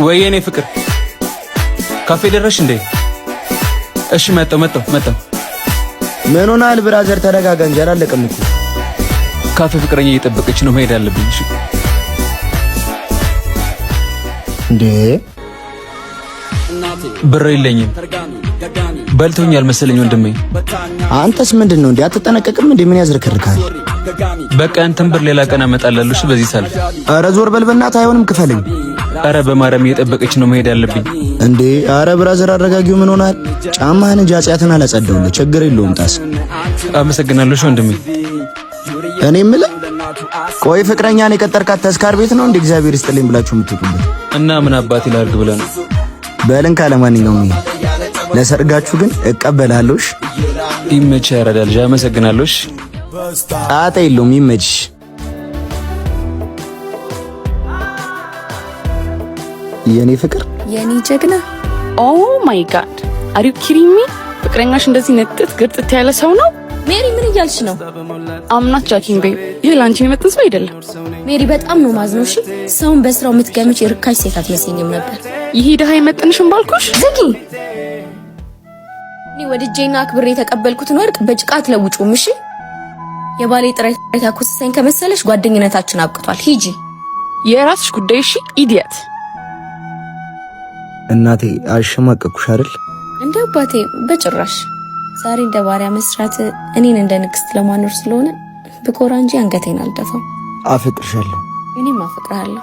ወይኔ ፍቅር ካፌ ደረሽ እንዴ? እሺ መጣው። ምን ሆናል ብራዘር? ተረጋጋ እንጂ አላለቀም እኮ። ካፌ ፍቅረኛ እየጠበቀች ነው፣ መሄድ አለብኝ። እሺ እንዴ ብር የለኝም። በልቶኛል መሰለኝ ወንድሜ። አንተስ ምንድነው እንዴ? አትጠነቀቅም እንዴ? ምን ያዝረከርካል? በቃ አንተም ብር ሌላ ቀን አመጣላለሁ። እሺ በዚህ ሳልፍ። አረ ዞር በል በእናትህ፣ አይሆንም፣ ክፈልኝ። አረ በማርያም እየጠበቀች ነው፣ መሄድ አለብኝ። እንዴ አረ ብራዘር አረጋጊው። ምን ሆናል? ጫማህን እንጂ ኃጢአትን አላጸደውልህ። ችግር የለውም ጣስ። አመሰግናለሁ ወንድሜ። እኔ የምልህ ቆይ ፍቅረኛን የቀጠርካት ተስካር ቤት ነው እንዴ? እግዚአብሔር ይስጥልኝ ብላችሁ የምትጡበት እና ምን አባቴ ላድርግ ብለህ ነው? በልን ካለማንኛውም ይሄ ለሰርጋችሁ ግን እቀበላለሁሽ። ይመችህ ያረዳ ልጅ። አመሰግናለሁሽ። ጣጣ የለውም፣ ይመችሽ። የኔ ፍቅር፣ የኔ ጀግና። ኦ ማይ ጋድ አር ዩ ኪሪንግ ሚ? ፍቅረኛሽ እንደዚህ ነጥት ግርጥት ያለ ሰው ነው? ሜሪ ምን እያልሽ ነው? አምናት ጃኪንግ ቤቢ። ይህ ላንቺ የመጣው ሰው አይደለም። ሜሪ በጣም ነው ማዝነው። እሺ ሰውን በስራው የምትገምች የርካሽ ሴት አትመስኝም ነበር። ይሄ ደሃ አይመጥንሽም ባልኩሽ። ዝጊ። እኔ ወድጄና አክብሬ የተቀበልኩትን ወርቅ በጭቃ አትለውጪውም። እሺ የባሌ ጥረት ያኮሰሰኝ ከመሰለሽ ጓደኝነታችን አብቅቷል። ሂጂ። የራስሽ ጉዳይ። እሺ ኢዲየት። እናቴ አሸማቀቅኩሽ አይደል? እንደ አባቴ በጭራሽ። ዛሬ እንደ ባሪያ መስራት እኔን እንደ ንግስት ለማኖር ስለሆነ ብኮራ እንጂ አንገቴን አልደፋም። አፈቅርሻለሁ። እኔም አፈቅርሃለሁ።